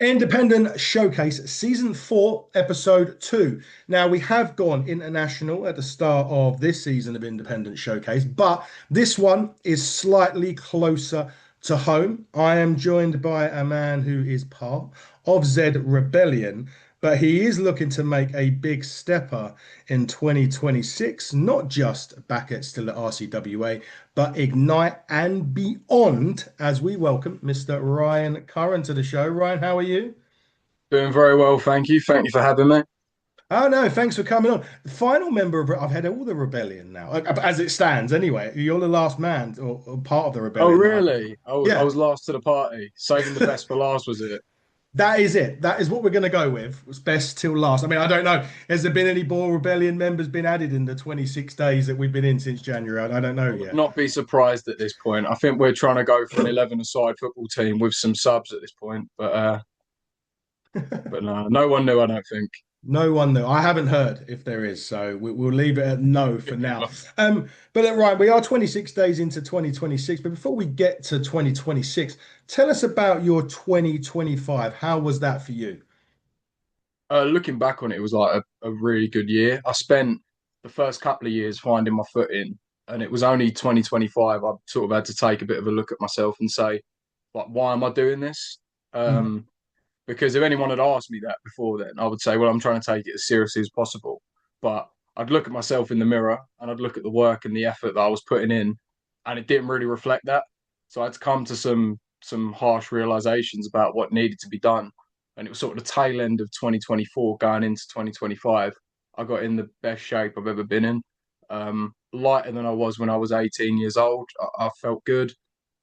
Independent Showcase Season 4, Episode 2. Now, we have gone international at the start of this season of Independent Showcase, but this one is slightly closer to home. I am joined by a man who is part of Z Rebellion, but he is looking to make a big stepper in 2026, not just back at still at RCWA, but Ignite and beyond as we welcome Mr. Ryan Curran to the show. Ryan, how are you? Doing very well, thank you. Thank you for having me. Oh no, thanks for coming on. The final member of I've had all the rebellion now, as it stands. Anyway, you're the last man or part of the Oh, rebellion that I've. really? I Yeah, was last to the party. Saving the best for last, was it? that is it. That is what we're going to go with. It's best till last. I mean, I don't know. Has there been any more rebellion members been added in the 26 days that we've been in since January? I don't know I would yet. not be surprised at this point. I think we're trying to go for an 11-a-side football team with some subs at this point, but no, no one knew. I don't think. No one knew. I haven't heard if there is, so we'll leave it at no for now. Right, we are 26 days into 2026, but before we get to 2026, tell us about your 2025. How was that for you? Looking back on it, it was like a really good year. I spent the first couple of years finding my footing, and it was only 2025 I sort of had to take a bit of a look at myself and say, like, why am I doing this? Mm. Um, Because if anyone had asked me that before then, I would say, well, I'm trying to take it as seriously as possible. But I'd look at myself in the mirror and I'd look at the work and the effort that I was putting in, and it didn't really reflect that. So I had to come to some harsh realizations about what needed to be done. And it was sort of the tail end of 2024 going into 2025. I got in the best shape I've ever been in. Lighter than I was when I was 18 years old. I felt good.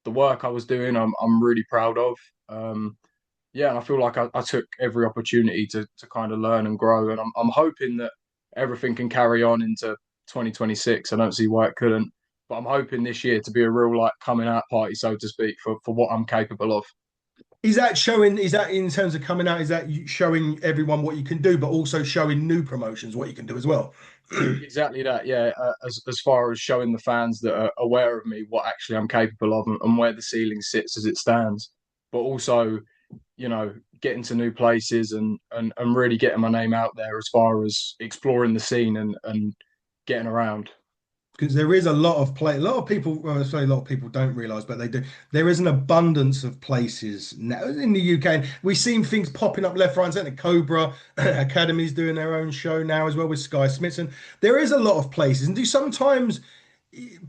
The work I was doing, I'm really proud of. Yeah, and I feel like I took every opportunity to kind of learn and grow, and I'm hoping that everything can carry on into 2026. I don't see why it couldn't, but I'm hoping this year to be a real like coming out party, so to speak, for what I'm capable of. Is that showing, is that in terms of coming out, is that showing everyone what you can do, but also showing new promotions what you can do as well? Exactly that, yeah. As far as showing the fans that are aware of me what actually I'm capable of and where the ceiling sits as it stands, but also getting to new places and really getting my name out there as far as exploring the scene and getting around. Because there is a lot of play. A lot of people, well, sorry, a lot of people don't realize, but they do. There is an abundance of places now in the UK. And we've seen things popping up left, right, and centre. Cobra Academy's doing their own show now as well with Sky Smithson. There is a lot of places, and do sometimes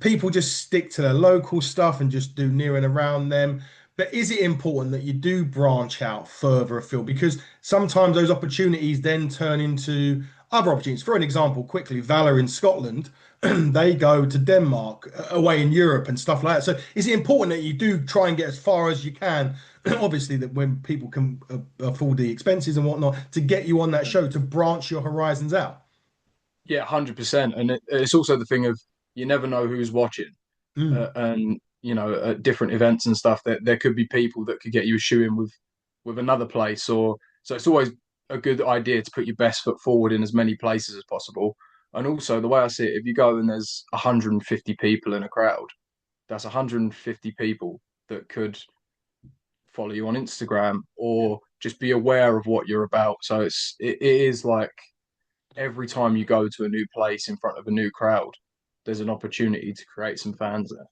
people just stick to their local stuff and just do near and around them. But is it important that you do branch out further afield? Because sometimes those opportunities then turn into other opportunities. For an example, quickly, Valor in Scotland, they go to Denmark, away in Europe and stuff like that. So is it important that you do try and get as far as you can? Obviously, that when people can afford the expenses and whatnot, to get you on that show, to branch your horizons out. Yeah, 100%. And it's also the thing of you never know who's watching, Mm. and at different events and stuff that there could be people that could get you a shoe in with another place, or so it's always a good idea to put your best foot forward in as many places as possible. And also the way I see it, if you go and there's 150 people in a crowd, that's 150 people that could follow you on Instagram or just be aware of what you're about. So it is like every time you go to a new place in front of a new crowd, there's an opportunity to create some fans there.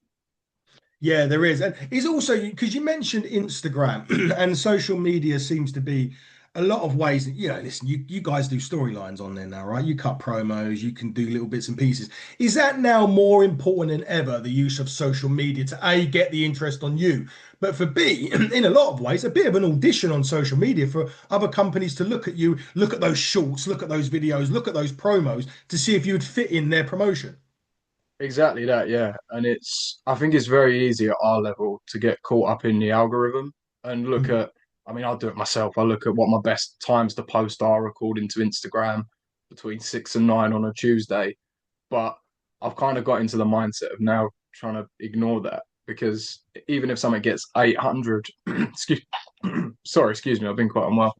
Yeah, there is. And it's also because you mentioned Instagram and social media seems to be a lot of ways that, listen, you guys do storylines on there now, right? You cut promos, you can do little bits and pieces. Is that now more important than ever, the use of social media to A, get the interest on you, but for B, in a lot of ways, a bit of an audition on social media for other companies to look at you, look at those shorts, look at those videos, look at those promos to see if you would fit in their promotion? Exactly that, yeah. And I think it's very easy at our level to get caught up in the algorithm and look Mm. at, I mean, I'll do it myself. I look at what my best times to post are according to Instagram between 6 and 9 on a Tuesday. But I've kind of got into the mindset of now trying to ignore that because even if something gets 800, excuse, excuse me, I've been quite unwell,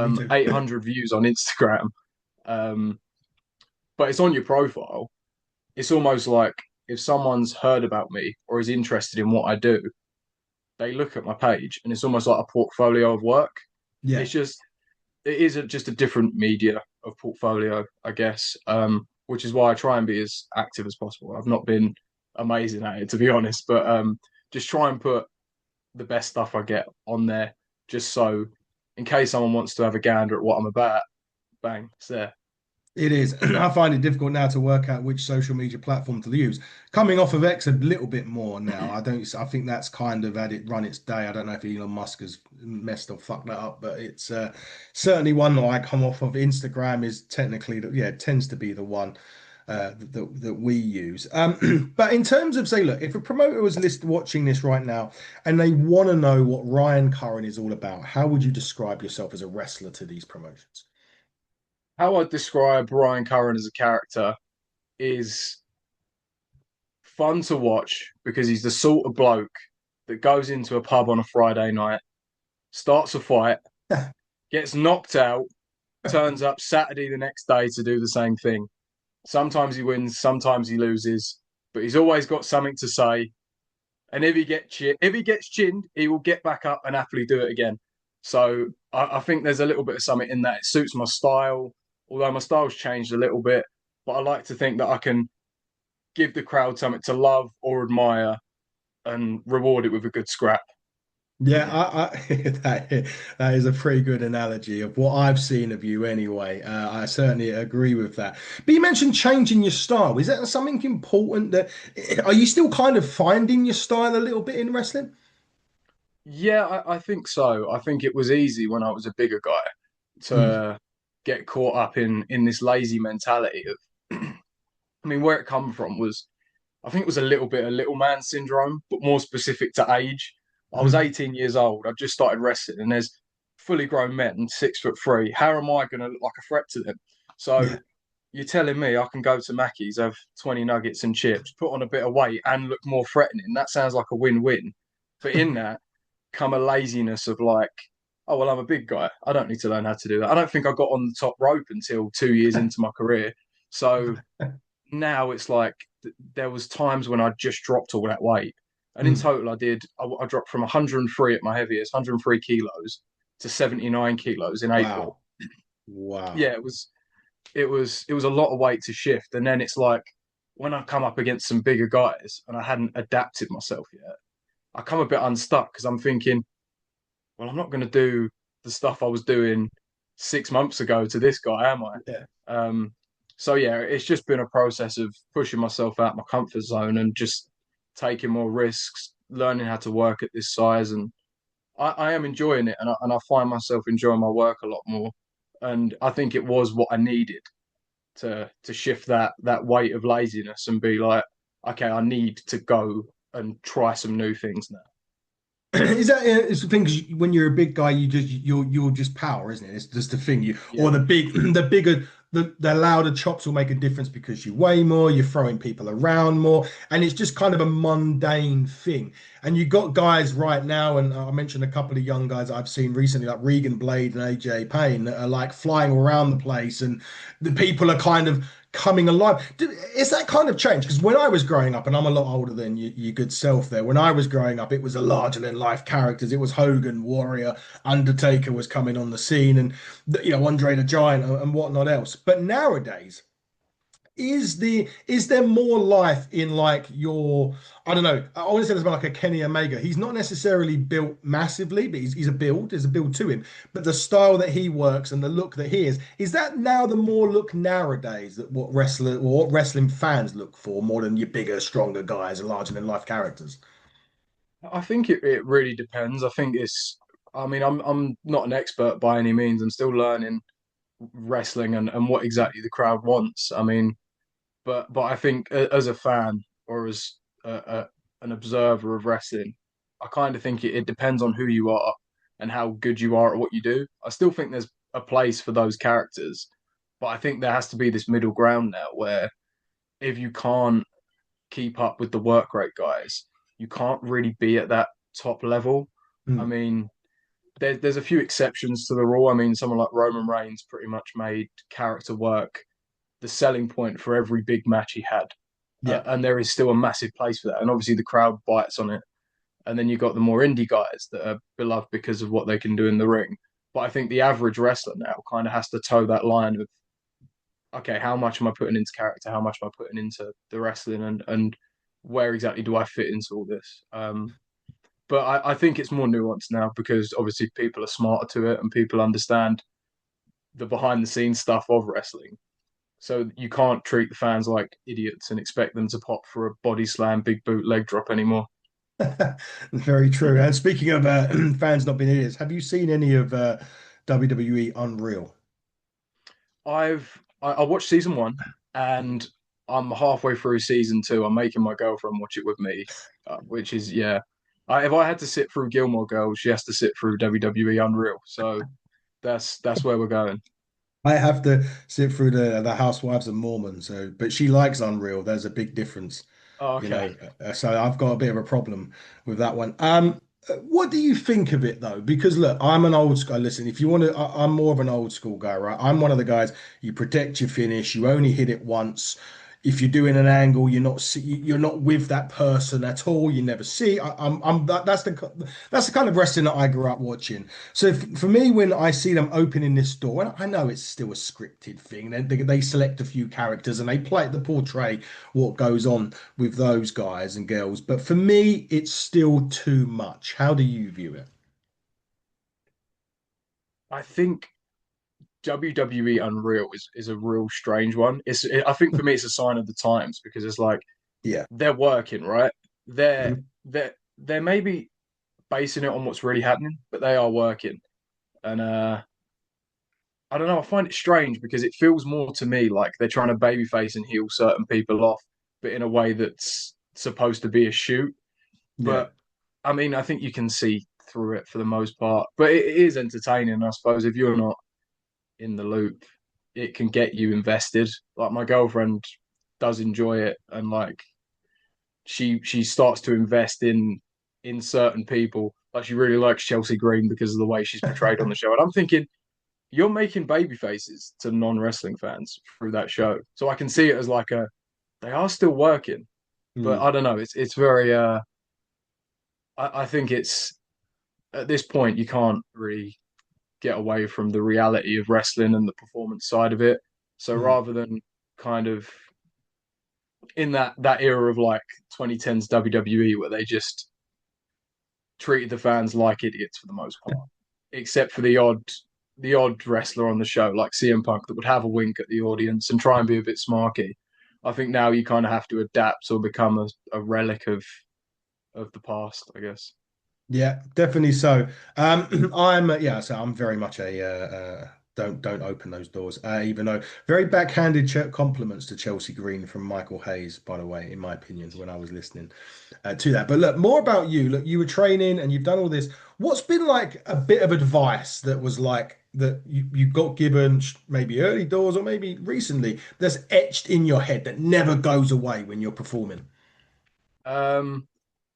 Me too. 800 views on Instagram, um, but it's on your profile. It's almost like if someone's heard about me or is interested in what I do, they look at my page and it's almost like a portfolio of work. Yeah. It's just it is just a different media of portfolio, I guess. Which is why I try and be as active as possible. I've not been amazing at it, to be honest, but just try and put the best stuff I get on there, just so in case someone wants to have a gander at what I'm about, bang, it's there. It is. I find it difficult now to work out which social media platform to use. Coming off of X a little bit more now. I don't. I think that's kind of had it run its day. I don't know if Elon Musk has messed or fucked that up, but it's certainly one that I come off of. Instagram is technically, yeah, it tends to be the one that we use. But in terms of say, look, if a promoter was watching this right now and they want to know what Ryan Curran is all about, how would you describe yourself as a wrestler to these promotions? How I describe Ryan Curran as a character is fun to watch because he's the sort of bloke that goes into a pub on a Friday night, starts a fight, gets knocked out, turns up Saturday the next day to do the same thing. Sometimes he wins, sometimes he loses, but he's always got something to say. And if he gets chinned, he will get back up and happily do it again. So I think there's a little bit of something in that. It suits my style, although my style's changed a little bit. But I like to think that I can give the crowd something to love or admire and reward it with a good scrap. Yeah, that is a pretty good analogy of what I've seen of you anyway. I certainly agree with that. But you mentioned changing your style. Is that something important that are you still kind of finding your style a little bit in wrestling? Yeah, I think so. I think it was easy when I was a bigger guy Mm, to get caught up in this lazy mentality of I mean, where it come from was I think it was a little bit of little man syndrome, but more specific to age. I was mm, 18 years old. I just started wrestling, and there's fully grown men, 6'3". How am I going to look like a threat to them? So yeah. you're telling me I can go to Mackey's, have 20 nuggets and chips, put on a bit of weight, and look more threatening? That sounds like a win-win. But in that, come a laziness of like, oh well, I'm a big guy. I don't need to learn how to do that. I don't think I got on the top rope until 2 years into my career. So now it's like there was times when I just dropped all that weight, and in Mm, total I dropped from 103 at my heaviest, 103 kilos to 79 kilos in April. wow. Wow. Yeah, it was a lot of weight to shift, and then it's like when I come up against some bigger guys and I hadn't adapted myself yet, I come a bit unstuck because I'm thinking, well, I'm not going to do the stuff I was doing 6 months ago to this guy, am I? Yeah. Um, so yeah, it's just been a process of pushing myself out my comfort zone and just taking more risks, learning how to work at this size, and I am enjoying it, and I find myself enjoying my work a lot more, and I think it was what I needed to shift that weight of laziness and be like, okay, I need to go and try some new things now. Is that it's the thing? 'Cause when you're a big guy, you're just power, isn't it? It's just the thing you or Yeah, the big the bigger the louder chops will make a difference because you weigh more, you're throwing people around more, and it's just kind of a mundane thing. And you got guys right now, and I mentioned a couple of young guys I've seen recently, like Regan Blade and AJ Payne, that are like flying around the place, and the people are kind of coming alive. Is that kind of change? Because when I was growing up, and I'm a lot older than you good self there, when I was growing up, it was a larger than life characters. It was Hogan, Warrior, Undertaker was coming on the scene, and Andre the Giant and whatnot else. But nowadays, is there more life in like your I don't know I want to say there's like a Kenny Omega. He's not necessarily built massively, but he's a build. There's a build to him. But the style that he works and the look that he is that now the more look nowadays that what wrestler or what wrestling fans look for more than your bigger, stronger guys and larger than life characters. I think it really depends. I think it's. I mean, I'm not an expert by any means. I'm still learning wrestling and what exactly the crowd wants. I mean, but I think as a fan or as an observer of wrestling, I kind of think it depends on who you are and how good you are at what you do. I still think there's a place for those characters, but I think there has to be this middle ground now where if you can't keep up with the work rate guys, you can't really be at that top level. I Mm, mean, there's a few exceptions to the rule. I mean, someone like Roman Reigns pretty much made character work the selling point for every big match he had. yeah. And there is still a massive place for that. And obviously, the crowd bites on it. And then you've got the more indie guys that are beloved because of what they can do in the ring. But I think the average wrestler now kind of has to toe that line of, okay, how much am I putting into character? How much am I putting into the wrestling? And where exactly do I fit into all this? But I think it's more nuanced now because obviously people are smarter to it and people understand the behind the scenes stuff of wrestling. So you can't treat the fans like idiots and expect them to pop for a body slam, big boot, leg drop anymore. Very true. And speaking of fans not being idiots, have you seen any of WWE Unreal? I watched season one and I'm halfway through season two. I'm making my girlfriend watch it with me, which is yeah. If I had to sit through Gilmore Girls, she has to sit through WWE Unreal. So that's where we're going. I have to sit through the Housewives of Mormon, so but she likes Unreal. There's a big difference, Oh, you okay. know. So I've got a bit of a problem with that one. What do you think of it though? Because look, I'm an old school. Listen, if you want to, I'm more of an old school guy, right? I'm one of the guys. You protect your finish. You only hit it once. If you're doing an angle, you're not with that person at all. You never see. That's the kind of wrestling that I grew up watching. So for me, when I see them opening this door, and I know it's still a scripted thing, they select a few characters and they portray what goes on with those guys and girls. But for me, it's still too much. How do you view it? I think WWE Unreal is a real strange one. I think for me it's a sign of the times because it's like Yeah. they're working, right? They're Mhm. they're maybe basing it on what's really happening, but they are working. And I don't know, I find it strange because it feels more to me like they're trying to babyface and heel certain people off, but in a way that's supposed to be a shoot. Yeah. But I mean, I think you can see through it for the most part. But it is entertaining, I suppose, if you're not in the loop, it can get you invested. Like my girlfriend does enjoy it, and like she starts to invest in certain people. Like she really likes Chelsea Green because of the way she's portrayed on the show. And I'm thinking, you're making baby faces to non wrestling fans through that show. So I can see it as like a they are still working, but Mm. I don't know. It's very I think it's at this point you can't really get away from the reality of wrestling and the performance side of it. So Mm. rather than kind of in that era of like 2010s WWE where they just treated the fans like idiots for the most part, except for the odd wrestler on the show like CM Punk that would have a wink at the audience and try and be a bit smarky. I think now you kind of have to adapt or become a relic of the past, I guess. Yeah, definitely so. Yeah, so I'm very much a don't open those doors. Even though very backhanded compliments to Chelsea Green from Michael Hayes, by the way, in my opinion, when I was listening to that. But look, more about you. Look, you were training and you've done all this. What's been like a bit of advice that was like that you got given maybe early doors or maybe recently that's etched in your head that never goes away when you're performing? Um,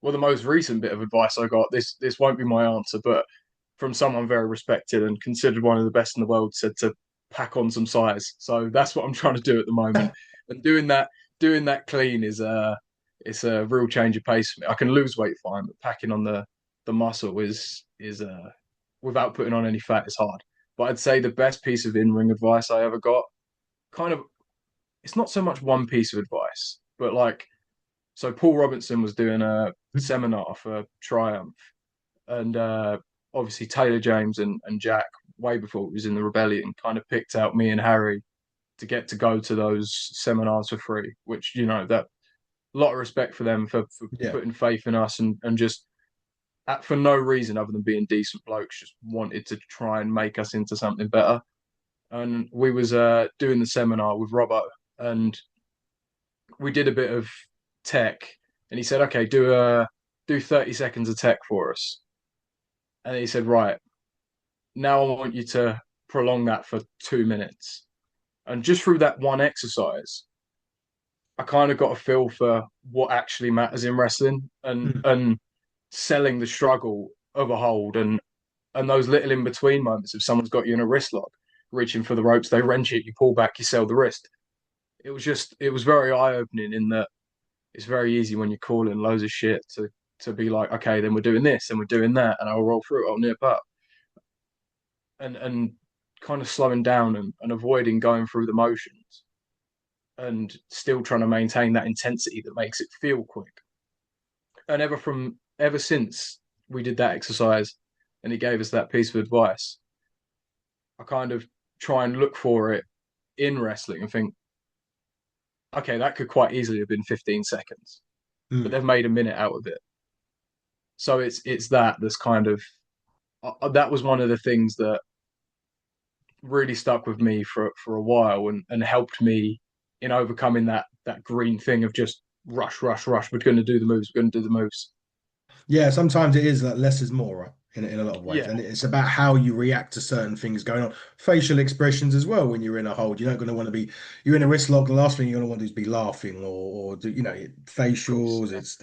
well, the most recent bit of advice I got this won't be my answer, but from someone very respected and considered one of the best in the world, said to pack on some size. So that's what I'm trying to do at the moment, and doing that clean is it's a real change of pace for me. I can lose weight fine, but packing on the muscle is without putting on any fat is hard. But I'd say the best piece of in-ring advice I ever got, kind of, it's not so much one piece of advice, but like so Paul Robinson was doing a seminar for Triumph, and obviously Taylor James and Jack, way before it was in the Rebellion, kind of picked out me and Harry to get to go to those seminars for free. Which that a lot of respect for them for Yeah. putting faith in us and just for no reason other than being decent blokes, just wanted to try and make us into something better. And we was doing the seminar with Robbo, and we did a bit of tech, and he said, "Okay, do 30 seconds of tech for us." And he said, "Right, now I want you to prolong that for 2 minutes." And just through that one exercise, I kind of got a feel for what actually matters in wrestling Mm. and selling the struggle of a hold and those little in between moments. If someone's got you in a wrist lock, reaching for the ropes, they wrench it, you pull back, you sell the wrist. It was very eye opening in that it's very easy when you're calling loads of shit to be like, okay, then we're doing this and we're doing that, and I'll roll through it, I'll nip up. and kind of slowing down and avoiding going through the motions and still trying to maintain that intensity that makes it feel quick. And ever since we did that exercise and he gave us that piece of advice, I kind of try and look for it in wrestling and think, okay, that could quite easily have been 15 seconds, but Mm. they've made a minute out of it. So it's that that's kind of that was one of the things that really stuck with me for a while and helped me in overcoming that green thing of just rush, rush, rush. We're going to do the moves. We're going to do the moves. Yeah, sometimes it is like less is more, right? In a lot of ways. Yeah, And it's about how you react to certain things going on. Facial expressions as well when you're in a hold. You're not going to want to be, you're in a wrist lock, the last thing you're going to want to do is be laughing or do, of course. facials. Yeah, It's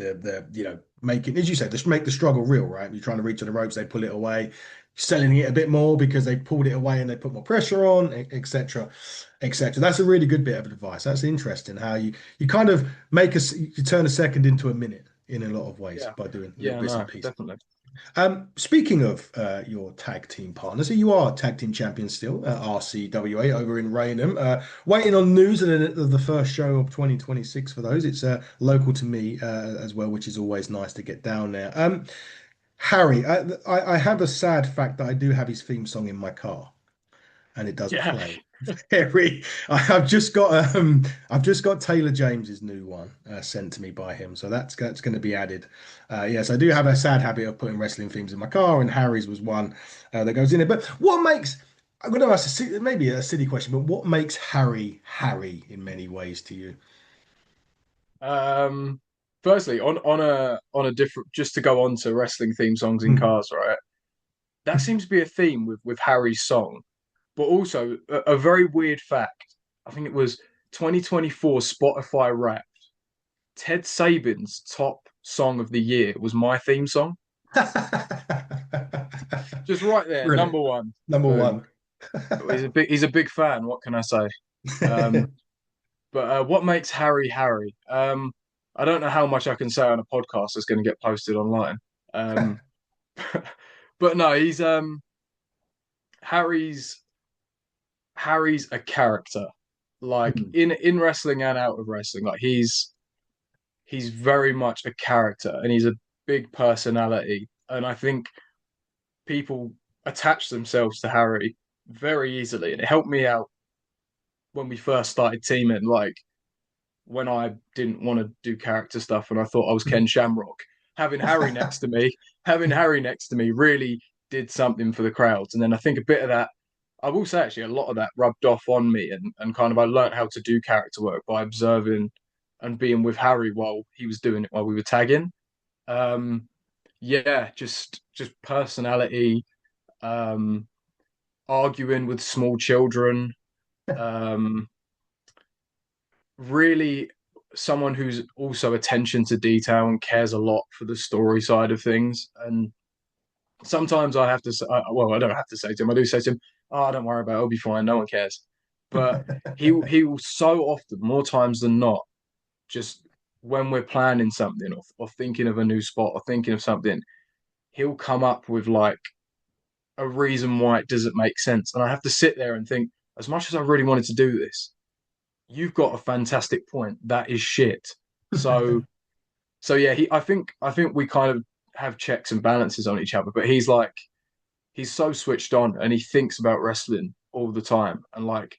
making, as you said, just make the struggle real, right? You're trying to reach to the ropes, they pull it away, selling it a bit more because they pulled it away and they put more pressure on, etc., etc. That's a really good bit of advice. That's interesting how you kind of you turn a second into a minute in a lot of ways yeah, by doing little yeah. bits No, and pieces. definitely. Speaking of your tag team partners, so you are tag team champions still, RCWA over in Raynham. Waiting on news of the first show of 2026 for those. It's local to me as well, which is always nice to get down there. Harry, I have a sad fact that I do have his theme song in my car and it does Yeah, play. Very. I've just got Taylor James's new one sent to me by him, so that's going to be added. Yes, I do have a sad habit of putting wrestling themes in my car, and Harry's was one that goes in it. But what makes I'm going to ask maybe a silly question, but what makes Harry Harry in many ways to you? Um, firstly, on a different, just to go on to wrestling theme songs in Hmm. cars, right? That seems to be a theme with Harry's song, but also a very weird fact. I think it was 2024 Spotify Rap. Ted Sabin's top song of the year was my theme song. Just right there, Brilliant. number one. Number Boom. one. He's a big fan. What can I say? Um, but what makes Harry Harry? I don't know how much I can say on a podcast that's going to get posted online. Um, but no, he's Harry's Harry's a character, like Hmm. in wrestling and out of wrestling. Like he's very much a character, and he's a big personality. And I think people attach themselves to Harry very easily, and it helped me out when we first started teaming. Like when I didn't want to do character stuff and I thought I was Ken Shamrock, having Harry next to me, having Harry next to me really did something for the crowds. And then I think a bit of that, I will say actually a lot of that rubbed off on me and kind of I learned how to do character work by observing and being with Harry while he was doing it while we were tagging. Um, yeah, just personality, um, arguing with small children, um, really someone who's also attention to detail and cares a lot for the story side of things. And sometimes I have to say, well, I don't have to say to him. I do say to him, "Oh, don't worry about it. It'll be fine. No one cares." But he will so often, more times than not, just when we're planning something or thinking of a new spot or thinking of something, he'll come up with like a reason why it doesn't make sense. And I have to sit there and think, as much as I really wanted to do this, you've got a fantastic point. That is shit. So so yeah, I think we kind of have checks and balances on each other, but he's so switched on and he thinks about wrestling all the time. And like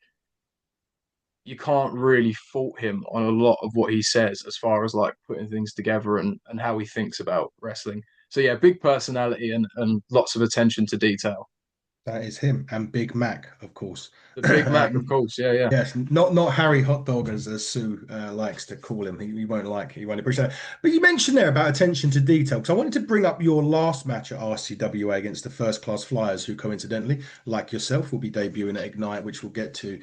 you can't really fault him on a lot of what he says as far as like putting things together and how he thinks about wrestling. So yeah, big personality and lots of attention to detail. That is him and Big Mac, of course. The Big Mac, of course, yeah, yeah. Yes, not Harry Hot Dog as Sue likes to call him. He won't like it. He won't appreciate it. But you mentioned there about attention to detail because I wanted to bring up your last match at RCWA against the First Class Flyers, who coincidentally, like yourself, will be debuting at Ignite, which we'll get to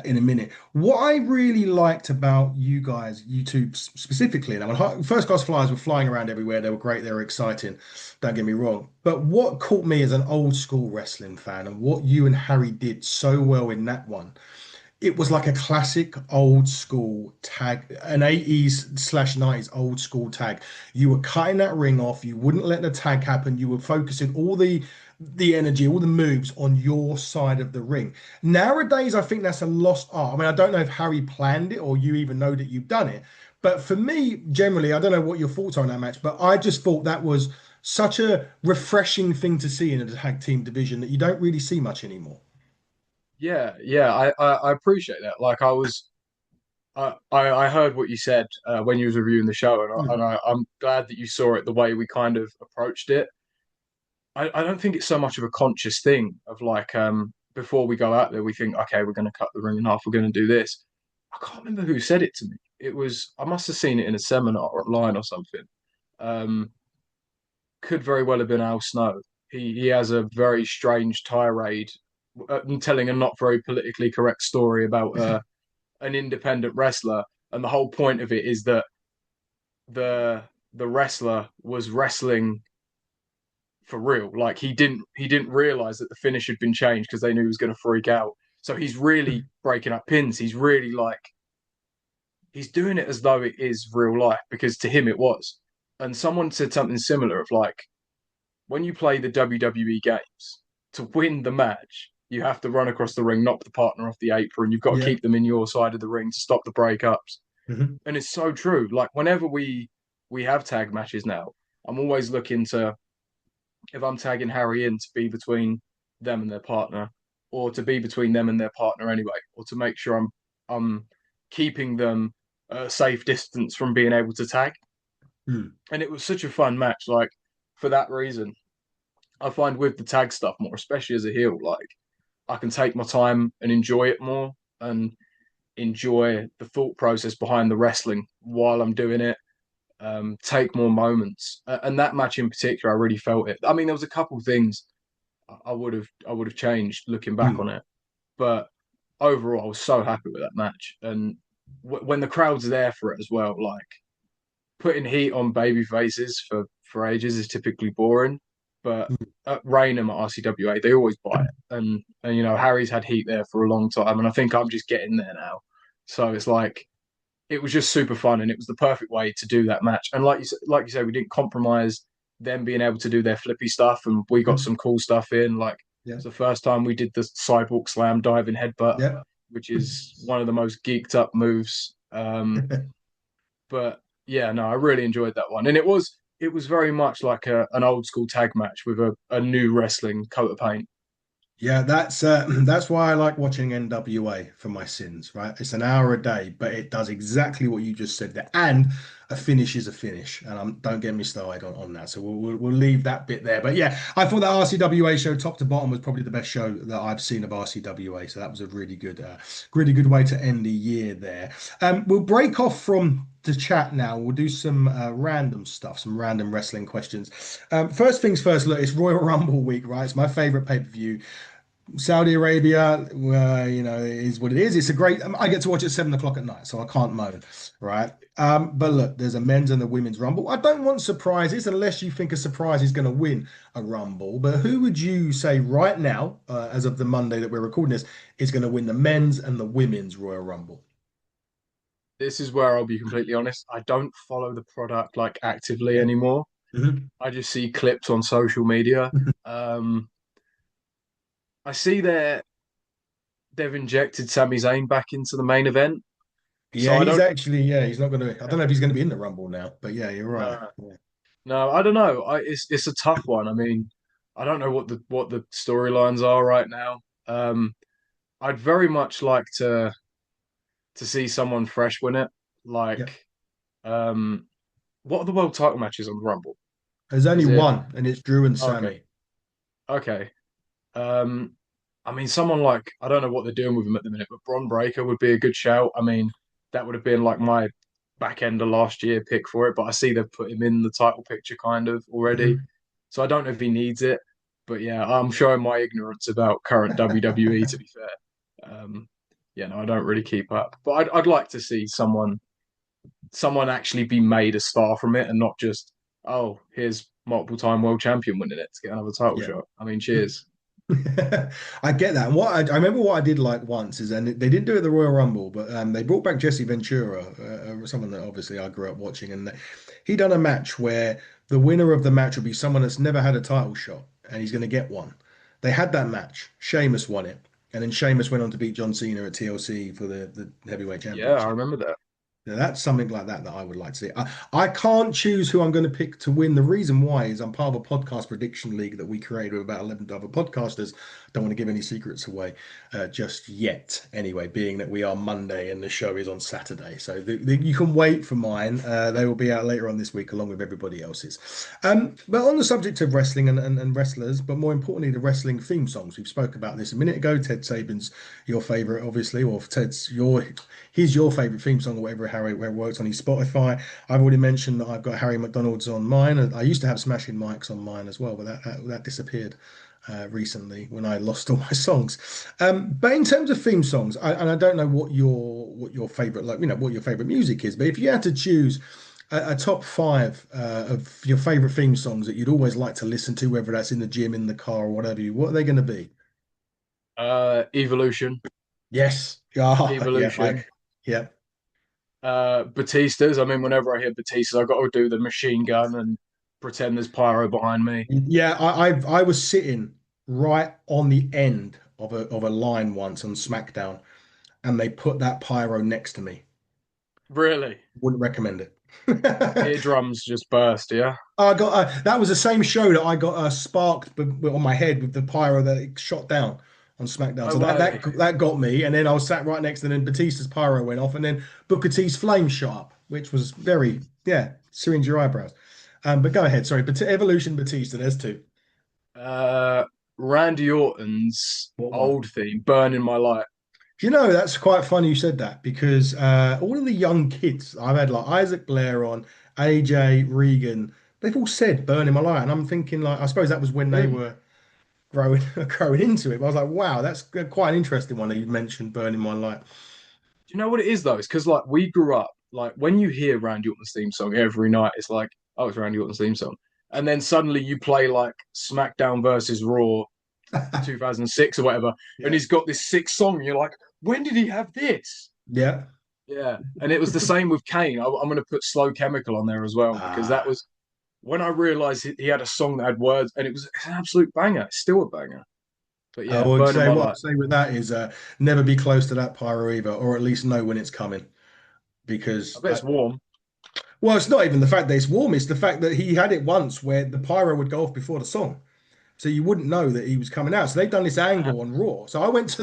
in a minute. What I really liked about you guys, you two specifically, and I mean, First Class Flyers were flying around everywhere. They were great. They were exciting. Don't get me wrong. But what caught me as an old school wrestling fan and what you and Harry did so well in that one, it was like a classic old school tag, an 80s/90s old school tag. You were cutting that ring off. You wouldn't let the tag happen. You were focusing all the energy, all the moves on your side of the ring. Nowadays, I think that's a lost art. I mean, I don't know if Harry planned it or you even know that you've done it. But for me, generally, I don't know what your thoughts are on that match, but I just thought that was such a refreshing thing to see in a tag team division that you don't really see much anymore. Yeah, yeah, I appreciate that. Like I heard what you said when you was reviewing the show, and Mm. I'm glad that you saw it the way we kind of approached it. I don't think it's so much of a conscious thing of like before we go out there, we think, okay, we're going to cut the ring in half, we're going to do this. I can't remember who said it to me. It was I must have seen it in a seminar or online or something. Um, could very well have been Al Snow. He has a very strange tirade, telling a not very politically correct story about an independent wrestler, and the whole point of it is that the the wrestler was wrestling for real. Like he didn't realize that the finish had been changed because they knew he was going to freak out. So he's really breaking up pins. He's really like he's doing it as though it is real life because to him it was. And someone said something similar of like when you play the WWE games to win the match, you have to run across the ring, knock the partner off the apron. You've got to Yeah. keep them in your side of the ring to stop the breakups. Mhm. And it's so true. Like whenever we have tag matches now, I'm always looking to if I'm tagging Harry in to be between them and their partner, or to be between them and their partner anyway, or to make sure I'm keeping them a safe distance from being able to tag. Mm. And it was such a fun match. Like for that reason, I find with the tag stuff more, especially as a heel, like I can take my time and enjoy it more and enjoy the thought process behind the wrestling while I'm doing it. Take more moments, and that match in particular, I really felt it. I mean, there was a couple of things I would have changed looking back on Mm. it, but overall, I was so happy with that match. And when the crowd's there for it as well, like putting heat on baby faces for ages is typically boring, but at Raynham at RCWA, they always buy it. And you know, Harry's had heat there for a long time, and I think I'm just getting there now. So it's like it was just super fun, and it was the perfect way to do that match. And like you said, we didn't compromise them being able to do their flippy stuff, and we got Mm. some cool stuff in. Like Yeah. it's the first time we did the sidewalk slam diving headbutt, Yeah. which is one of the most geeked up moves. But yeah, no, I really enjoyed that one, and it was very much like an old school tag match with a new wrestling coat of paint. Yeah, that's why I like watching NWA for my sins, right? It's an hour a day, but it does exactly what you just said there. And a finish is a finish. And don't get me started on that. So we'll leave that bit there. But yeah, I thought that RCWA show, top to bottom, was probably the best show that I've seen of RCWA. So that was a really good way to end the year there. We'll break off from the chat now. We'll do some random stuff, some random wrestling questions. First things first, look, it's Royal Rumble week, right? It's my favorite pay-per-view. Saudi Arabia, is what it is. It's a great. I get to watch it at 7 o'clock at night, so I can't moan, right? But look, there's a men's and a women's rumble. I don't want surprises unless you think a surprise is going to win a rumble. But who would you say right now, as of the Monday that we're recording this, is going to win the men's and the women's Royal Rumble? This is where I'll be completely honest. I don't follow the product like actively Yeah. anymore. Mhm. I just see clips on social media. Um, I see they've injected Sami Zayn back into the main event, so Yeah, I he's don't. actually. Yeah, he's not going to. I don't know if he's going to be in the rumble now, but yeah, you're right. No, Yeah. no, I don't know. It's a tough one. I mean, I don't know what the storylines are right now. I'd very much like to see someone fresh win it. Yeah. Like, um, what are the world title matches on the Rumble? There's only Is it one, and it's Drew and okay? Sammy. Okay. Um, I mean, someone like I don't know what they're doing with him at the minute, but Bron Breakker would be a good shout. I mean, that would have been like my back end of last year pick for it, but I see they've put him in the title picture kind of already. Mhm. So I don't know if he needs it, but yeah, I'm showing my ignorance about current WWE. To be fair, yeah, no, I don't really keep up, but I'd like to see someone actually be made a star from it and not just oh here's multiple time world champion winning it to get another title Yeah. shot. I mean, cheers. I get that. And I remember what I did like once is, and they didn't do it at the Royal Rumble, but they brought back Jesse Ventura, someone that obviously I grew up watching, and he done a match where the winner of the match would be someone that's never had a title shot. and he's going to get one. They had that match. Sheamus won it, and then Sheamus went on to beat John Cena at TLC for the heavyweight Yeah, I championship. remember that. Now, that's something like that that I would like to see. I can't choose who I'm going to pick to win. The reason why is I'm part of a podcast prediction league that we created with about 11 other podcasters. Don't want to give any secrets away just yet. Anyway, being that we are Monday and the show is on Saturday. So you can wait for mine. They will be out later on this week along with everybody else's. But on the subject of wrestling and wrestlers, but more importantly, the wrestling theme songs. We've spoke about this a minute ago. Ted Saban's your favorite, obviously, or Ted's he's your favorite theme song or whatever Harry where it works on his Spotify. I've already mentioned that I've got Harry McDonald's on mine. I used to have Smashing Mike's on mine as well, but that disappeared recently when I lost all my songs. But in terms of theme songs, and I don't know what your favorite what your favorite music is, but if you had to choose a top five of your favorite theme songs that you'd always like to listen to, whether that's in the gym, in the car, or whatever, what are they going to be? Evolution, Yes. Yeah, Evolution. yeah. Batista's. I mean, whenever I hear Batista's, I've got to do the machine gun and pretend there's pyro behind me. Yeah, I was sitting right on the end of a line once on SmackDown, and they put that pyro next to me. Really? Wouldn't recommend it. Eardrums just burst, yeah? I got that was the same show that I got sparked on my head with the pyro that it shot down on SmackDown. No So that way. that that got me, and then I was sat right next to them. Batista's pyro went off, and then Booker T's flame shot up, which was very syringe your eyebrows. But go ahead, sorry. But Evolution Batista, there's two. Uh, Randy Orton's What one? old theme, Burning My Light. Do you know that's quite funny you said that because all of the young kids I've had like Isaac Blair on, AJ Regan, they've all said "Burning My Light," and I'm thinking like I suppose that was when they Really? were growing growing into it. But I was like, wow, that's quite an interesting one that you mentioned "Burning My Light." Do you know what it is though? It's because like we grew up, like when you hear Randy Orton's theme song every night, it's like, oh, it's Randy Orton's theme song. And then suddenly you play like SmackDown versus Raw 2006 or whatever, and Yeah, he's got this sick song. And you're like, when did he have this? yeah. Yeah. And it was the same with Kane. I'm going to put Slow Chemical on there as well because that Ah, was when I realized he had a song that had words and it's an absolute banger. It's still a banger. But I yeah, would Burning say My what Light. I'd say with that is never be close to that pyro either, or at least know when it's coming I because bet it's warm. well, it's not even the fact that it's warm; it's the fact that he had it once where the pyro would go off before the song. So you wouldn't know that he was coming out. So they've done this angle on Raw. So I went to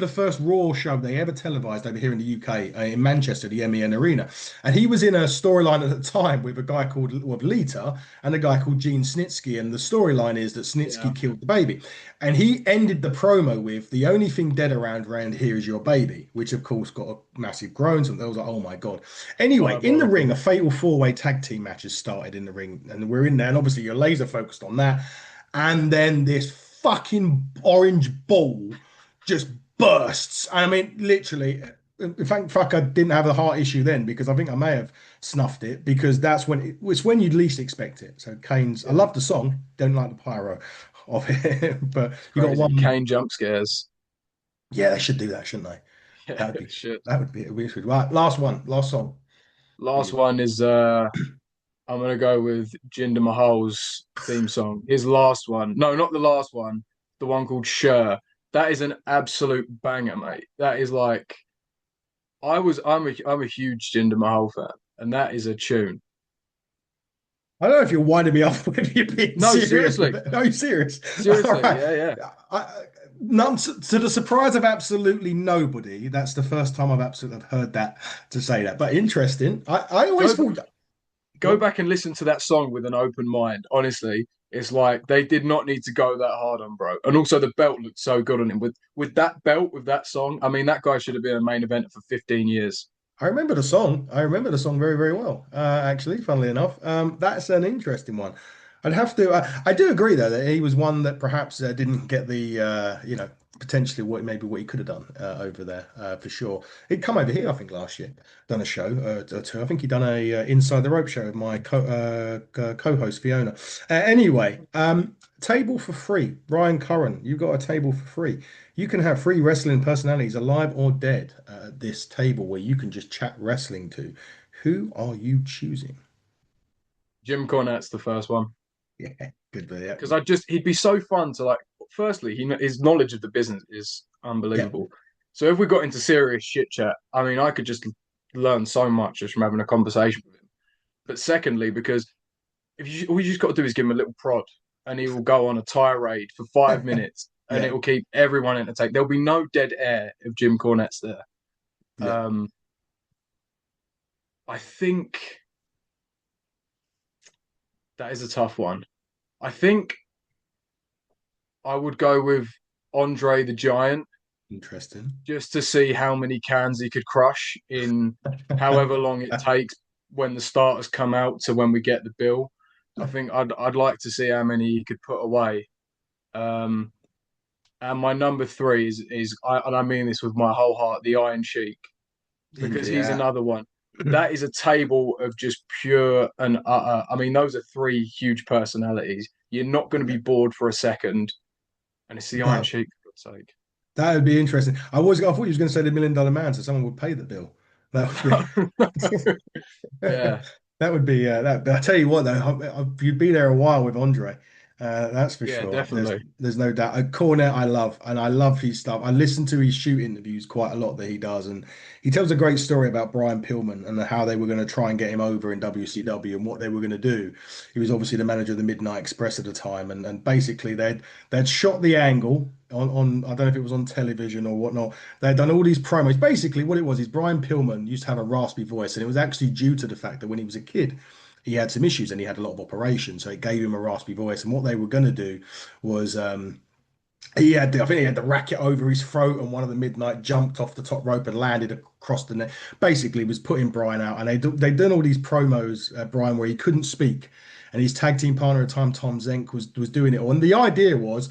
the first Raw show they ever televised over here in the UK in Manchester, the MEN Arena, and he was in a storyline at the time with a guy called Lita and a guy called Gene Snitsky, and the storyline is that Yeah. Snitsky killed the baby, and he ended the promo with the only thing dead around here is your baby, which of course got a massive groans, and I was like, oh my god. Anyway, in the ring, Diabolical. a fatal four-way tag team match has started in the ring, and we're in there, and obviously you're laser focused on that and then this fucking orange ball just bursts. And I mean, literally, in fact, fuck, I didn't have a heart issue then because I think I may have snuffed it because that's when it's when you'd least expect it. So Kane's, I Yeah. love the song, don't like the pyro of it, but you got Crazy. one. Kane jump scares. Yeah, they should do that, shouldn't they? Yeah, That would be shit. that would be a weird. Right, last one, last song for Last you. one is I'm gonna go with Jinder Mahal's theme song. His last one. No, not the last one. The one called Sure. That is an absolute banger, mate. That is like I'm a huge Jinder Mahal fan, and that is a tune. I don't know if you're winding me up or if you're being No, serious with seriously. it. Are you serious? All Seriously, right. yeah, yeah. None to the surprise of absolutely nobody. That's the first time I've absolutely heard that to say that. But interesting. I always Go thought. go Go. back and listen to that song with an open mind. Honestly, it's like they did not need to go that hard on bro. And also the belt looked so good on him with that belt with that song. I mean, that guy should have been a main eventer for 15 years. I remember the song. I remember the song very, very well. Actually, funnily enough, that's an interesting one. I'd have to. I do agree though that he was one that perhaps didn't get the potentially what maybe what he could have done over there for sure. He'd come over here, I think, last year, done a show or two. I think he'd done a Inside the Rope show with my co-host Fiona. Anyway, table for free. Ryan Curran, you got a table for free. You can have free wrestling personalities, alive or dead, at this table where you can just chat wrestling to. Who are you choosing? Jim Cornette's the first one. Yeah, good for yeah. Because I just he'd be so fun to like. Firstly, his knowledge of the business is Yeah, unbelievable. So if we got into serious shit chat, I mean, I could just learn so much just from having a conversation with him. But secondly, because if you all you just got to do is give him a little prod, and he will go on a tirade for 5 minutes, and it yeah, will keep everyone entertained. There'll be no dead air if Jim Cornette's there. yeah. Um, I think that is a tough one. I think I would go with Andre the Giant Interesting. just to see how many cans he could crush in however long it takes when the starters come out to when we get the bill. I think I'd like to see how many he could put away. Um, and my number three and I mean this with my whole heart, the Iron Sheik, because he's Yeah. another one. That is a table of just pure and utter. I mean, those are three huge personalities. You're not going to Yeah. be bored for a second, and it's the Iron No, Sheik, for God's sake. that would be interesting. I thought you was going to say the $1 million man, so someone would pay the bill. That would be. Yeah, That would be that. But I tell you what, though, you'd be there a while with Andre. That's for yeah, sure. There's definitely. there's no doubt. Cornet, I love, and I love his stuff. I listen to his shoot interviews quite a lot that he does, and he tells a great story about Brian Pillman and how they were going to try and get him over in WCW and what they were going to do. He was obviously the manager of the Midnight Express at the time, and basically they'd shot the angle on I don't know if it was on television or whatnot. They'd done all these promos. Basically, what it was is Brian Pillman used to have a raspy voice, and it was actually due to the fact that when he was a kid, he had some issues and he had a lot of operations, so it gave him a raspy voice. And what they were going to do was I think he had the racket over his throat, and one of the Midnight jumped off the top rope and landed across the net. Basically, was putting Brian out, and they'd done all these promos, Brian, where he couldn't speak, and his tag team partner at the time, Tom Zenk, was doing it all. And the idea was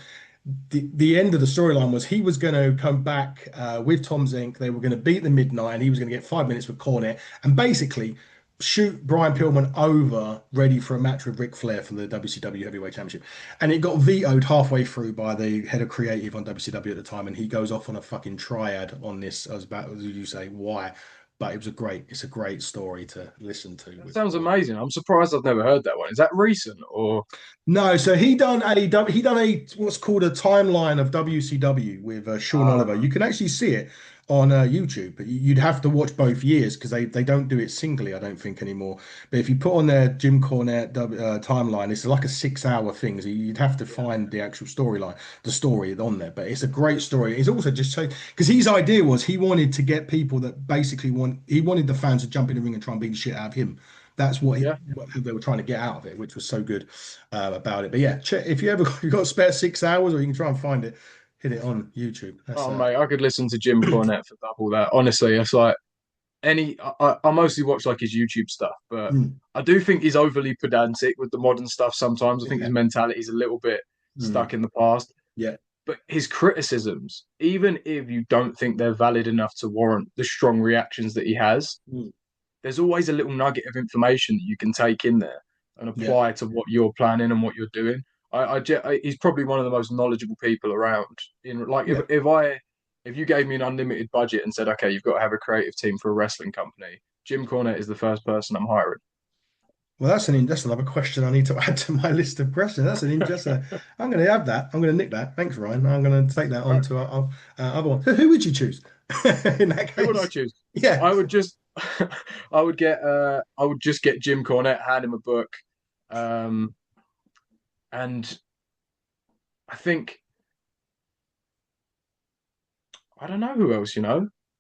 the end of the storyline was he was going to come back with Tom Zink. They were going to beat the Midnight, and he was going to get 5 minutes with Cornette, and basically shoot Brian Pillman over, ready for a match with Ric Flair for the WCW Heavyweight Championship. And it got vetoed halfway through by the head of creative on WCW at the time, and he goes off on a fucking triad on this. I was about, as you say, why? But it's a great story to listen to That with sounds amazing. I'm surprised I've never heard that one. Is that recent or No, so he done a what's called a timeline of WCW with Sean Oliver. uh You can actually see it on YouTube, but you'd have to watch both years because they don't do it singly, I don't think anymore. But if you put on their Jim Cornette timeline, it's like a 6 hour thing. So you'd have to yeah, find the actual storyline, the story on there. But it's a great story. It's also just so because his idea was he wanted to get people that basically he wanted the fans to jump in the ring and try and beat the shit out of him. That's yeah. what they were trying to get out of it, which was so good about it. But yeah, check, if you ever you got spare 6 hours, or you can try and find it, hit it on YouTube. That's Oh mate, I could listen to Jim Cornette for double that. Honestly, it's like I mostly watch like his YouTube stuff, but mm, I do think he's overly pedantic with the modern stuff sometimes. I think his yeah, mentality is a little bit stuck mm, in the past. yeah, But his criticisms, even if you don't think they're valid enough to warrant the strong reactions that he has, mm, there's always a little nugget of information that you can take in there and yeah, apply to what you're planning and what you're doing. He's probably one of the most knowledgeable people around. In like, yeah. if you gave me an unlimited budget and said, okay, you've got to have a creative team for a wrestling company, Jim Cornette is the first person I'm hiring. Well, that's another question I need to add to my list of questions. I'm going to have that. I'm going to nick that. Thanks, Ryan. I'm going to take that on Right? to our other one. Who would you choose in that Who would I case? choose? Yeah. I would just, I would just get Jim Cornette, hand him a book, um, and I think I don't know who else.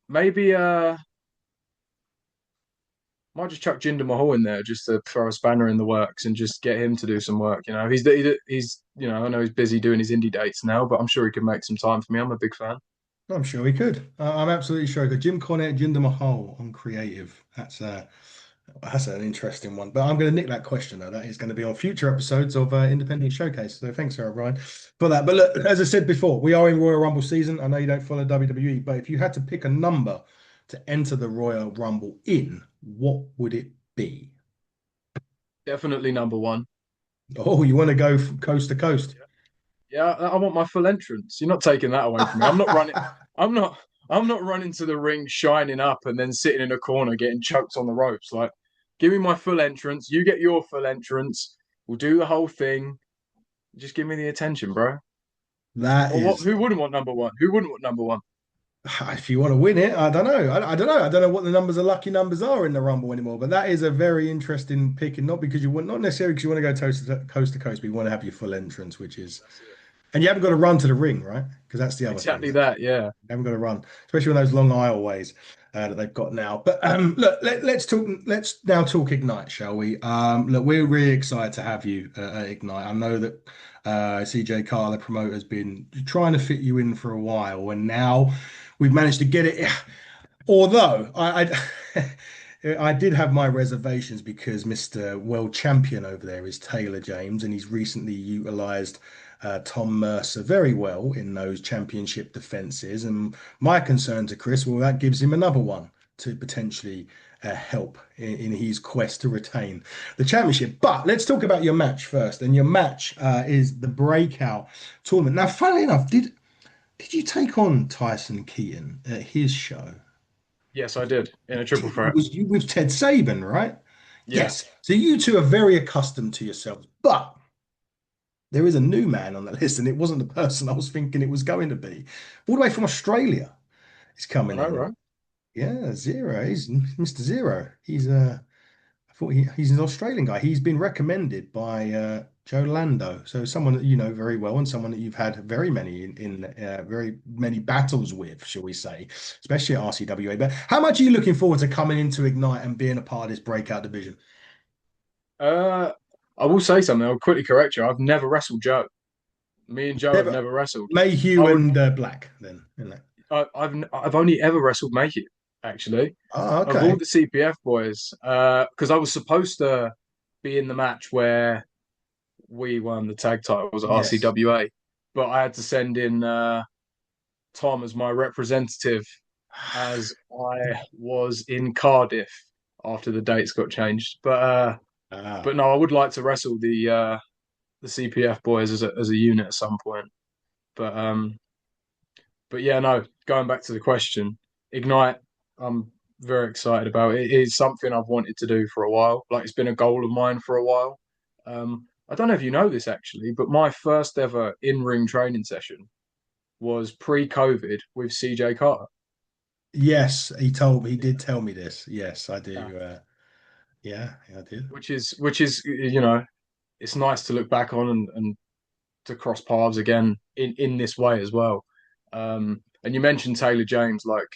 Maybe might just chuck Jinder Mahal in there just to throw a spanner in the works and just get him to do some work. He's I know he's busy doing his indie dates now, but I'm sure he could make some time for me. I'm a big fan. I'm sure he could. I'm absolutely sure he could. Jim Cornette, Jinder Mahal on creative. That's an interesting one. But I'm going to nick that question though. That is going to be on future episodes of Independent Showcase. So thanks, Sarah Ryan, for that. But look, as I said before, we are in Royal Rumble season. I know you don't follow WWE, but if you had to pick a number to enter the Royal Rumble in, what would it be? Definitely number one. Oh, you want to go from coast to coast? Yeah, I want my full entrance. You're not taking that away from me. I'm not running. I'm not. I'm not running to the ring, shining up, and then sitting in a corner getting choked on the ropes. Like, give me my full entrance. You get your full entrance. We'll do the whole thing. Just give me the attention, bro. That Or what? is, Who wouldn't want number one? Who wouldn't want number one? if you want to win it, I don't know. I don't know. I don't know what the numbers of lucky numbers are in the Rumble anymore. But that is a very interesting pick, and not because you want, not necessarily because you want to go coast to coast, but you want to have your full entrance, which is, That's it. and you haven't got to run to the ring, right? Because that's the other thing. Exactly that. Yeah. Haven't got to run, especially on those long aisleways that they've got now. But look, let's talk. Let's now talk Ignite, shall we? Look, we're really excited to have you at Ignite. I know that CJ Carr, the promoter, has been trying to fit you in for a while, and now we've managed to get it. Although I did have my reservations because Mr. World Champion over there is Taylor James, and he's recently utilized Tom Mercer very well in those championship defenses. And my concern to Chris, well, that gives him another one to potentially help in his quest to retain the championship. But let's talk about your match first. And your match is the Breakout tournament. Now, funnily enough, did you take on Tyson Keaton at his show? Yes, I did in a triple Did. It threat. was you with Ted Saban, right? Yeah. Yes. So you two are very accustomed to yourselves. But there is a new man on the list, and it wasn't the person I was thinking it was going to be. All the way from Australia, he's coming Right. in. Right. Yeah, Zero. He's Mr. Zero. I thought he's an Australian guy. He's been recommended by Joe Lando, so someone that you know very well, and someone that you've had very many in very many battles with, shall we say, especially at RCWA. But how much are you looking forward to coming into Ignite and being a part of this breakout division? Uh, I will say something. I'll quickly correct you. I've never wrestled Joe. Me and Joe have Never never wrestled. I Mayhew would. and Black, then, isn't it? I've only ever wrestled Make It actually. Oh, Of all okay. the CPF boys, because I was supposed to be in the match where we won the tag titles at Yes. RCWA, but I had to send in Tom as my representative as I was in Cardiff after the dates got changed. Ah, But no, I would like to wrestle the CPF boys as a unit at some point. But um, but yeah, no. Going back to the question, Ignite, I'm very excited about it. It is something I've wanted to do for a while. Like it's been a goal of mine for a while. I don't know if you know this actually, but my first ever in-ring training session was pre-COVID with CJ Carter. yes. He did tell me this. Yes, I Yeah. do. Yeah, I did. Which is it's nice to look back on and to cross paths again in this way as well. And you mentioned Taylor James, like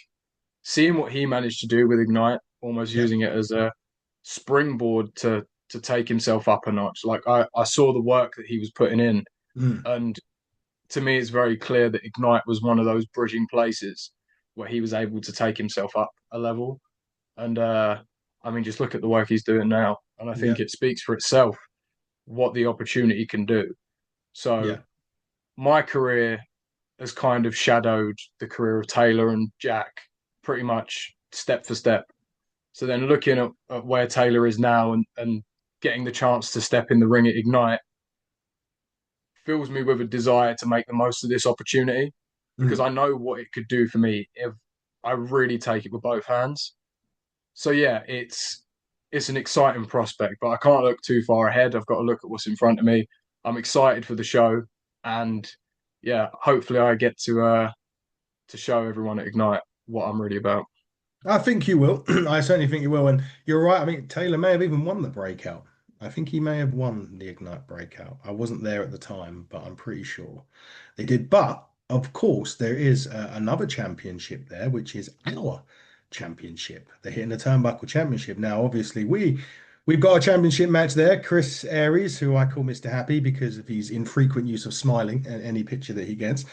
seeing what he managed to do with Ignite, almost Yeah. using it as a springboard to take himself up a notch. Like I saw the work that he was putting in, Mm, and to me, it's very clear that Ignite was one of those bridging places where he was able to take himself up a level. And I mean, just look at the work he's doing now, and I yeah. think it speaks for itself what the opportunity can do. So Yeah. my career has kind of shadowed the career of Taylor and Jack pretty much step for step. So then looking at where Taylor is now and getting the chance to step in the ring at Ignite fills me with a desire to make the most of this opportunity because Mm, I know what it could do for me if I really take it with both hands. So yeah, it's an exciting prospect, but I can't look too far ahead. I've got to look at what's in front of me. I'm excited for the show, and yeah, hopefully I get to show everyone at Ignite what I'm really about. I think you will. I certainly think you will. And you're right. I mean, Taylor may have even won the breakout. I think he may have won the Ignite breakout. I wasn't there at the time, but I'm pretty sure they did. But of course, there is another championship there, which is our championship, the Hitting the Turnbuckle Championship. Now, obviously, we've got a championship match there. Chris Aries, who I call Mr. Happy because of his infrequent use of smiling in any picture that he gets,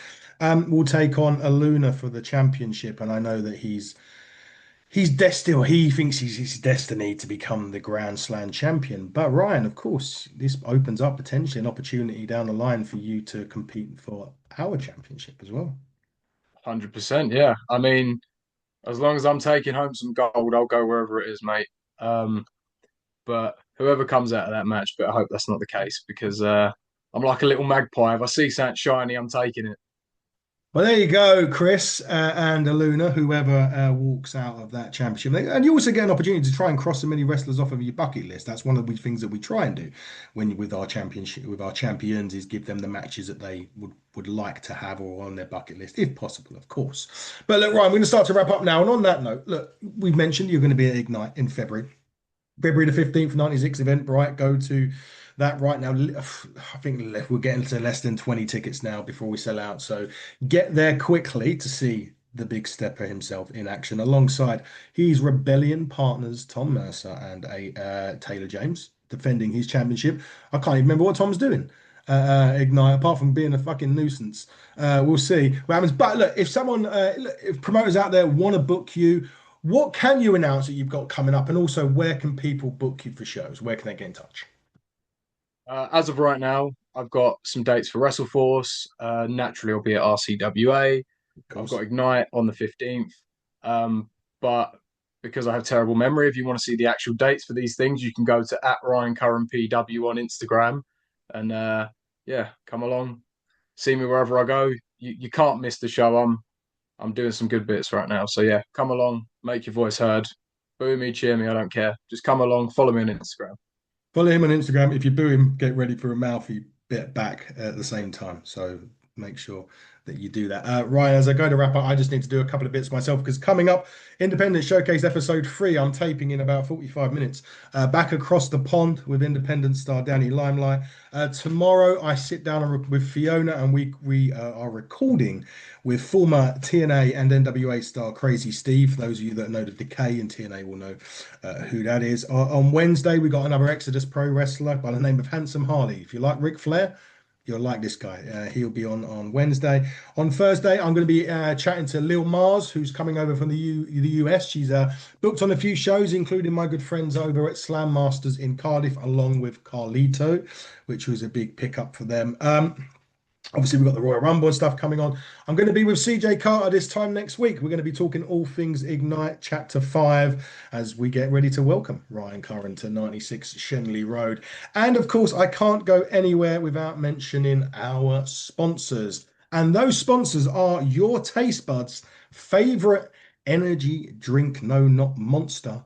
will take on Aluna for the championship. And I know that he's destined. He thinks he's his destiny to become the Grand Slam champion. But Ryan, of course, this opens up potentially an opportunity down the line for you to compete for our championship as well. 100%, yeah. I mean, as long as I'm taking home some gold, I'll go wherever it is, mate. Um, but whoever comes out of that match, but I hope that's not the case because I'm like a little magpie. If I see something shiny, I'm taking it. Well, there you go, Chris and Aluna, whoever walks out of that championship. And you also get an opportunity to try and cross as many wrestlers off of your bucket list. That's one of the things that we try and do when with our championship, with our champions, is give them the matches that they would like to have or on their bucket list, if possible, of course. But look, Ryan, we're going to start to wrap up now. And on that note, look, we've mentioned you're going to be at Ignite in February. February the 15th, 96 event, right? Go to that right now. I think we're getting to less than 20 tickets now before we sell out. So get there quickly to see the Big Stepper himself in action alongside his Rebellion partners, Tom Mercer and a Taylor James, defending his championship. I can't even remember what Tom's doing. Ignite, apart from being a fucking nuisance. We'll see what happens. But look, if someone, if promoters out there want to book you, what can you announce that you've got coming up? And also, where can people book you for shows? Where can they get in touch? As of right now, I've got some dates for WrestleForce. Naturally, I'll be at RCWA. Of I've course. got Ignite on the 15th. But because I have terrible memory, if you want to see the actual dates for these things, you can go to at Ryan Curran PW on Instagram. And yeah, come along, see me wherever I go. You can't miss the show. I'm doing some good bits right now. So yeah, come along, make your voice heard. Boo me, cheer me, I don't care. Just come along, follow me on Instagram. Follow him on Instagram. If you boo him, get ready for a mouthy bit back at the same time. So make sure that you do that. Ryan, as I go to wrap up, I just need to do a couple of bits myself because coming up, Independent Showcase episode 3, I'm taping in about 45 minutes. Back across the pond with Independent star Danny Limelight. Tomorrow, I sit down with Fiona and we are recording with former TNA and NWA star Crazy Steve. For those of you that know the Decay in TNA will know who that is. On Wednesday, we got another Exodus pro wrestler by the name of Handsome Harley. If you like Ric Flair, you'll like this guy. He'll be on Wednesday. On Thursday, I'm going to be chatting to Lil Mars, who's coming over from the US. She's booked on a few shows, including my good friends over at Slam Masters in Cardiff, along with Carlito, which was a big pickup for them. Obviously, we've got the Royal Rumble and stuff coming on. I'm going to be with CJ Carter this time next week. We're going to be talking all things Ignite Chapter 5 as we get ready to welcome Ryan Curran to 96 Shenley Road. And of course, I can't go anywhere without mentioning our sponsors. And those sponsors are your taste buds' favorite energy drink, no, not Monster,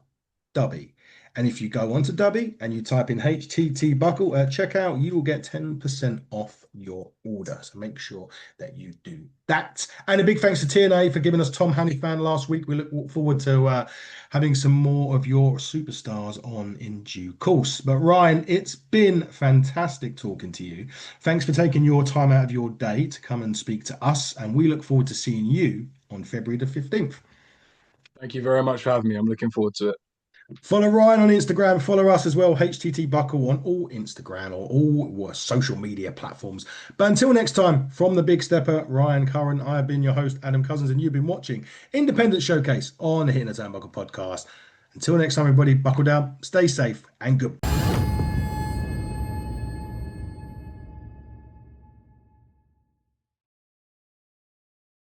Dubby. And if you go onto Dubby and you type in HTT Buckle at checkout, you will get 10% off your order. So make sure that you do that. And a big thanks to TNA for giving us Tom Hannifan last week. We look forward to having some more of your superstars on in due course. But Ryan, it's been fantastic talking to you. Thanks for taking your time out of your day to come and speak to us. And we look forward to seeing you on February the 15th. Thank you very much for having me. I'm looking forward to it. Follow Ryan on Instagram. Follow us as well, HTT Buckle, on all Instagram or all social media platforms. But until next time, from the Big Stepper, Ryan Curran, I have been your host, Adam Cousins, and you've been watching Independent Showcase on the Hitting the Turnbuckle podcast. Until next time, everybody, buckle down, stay safe, and good.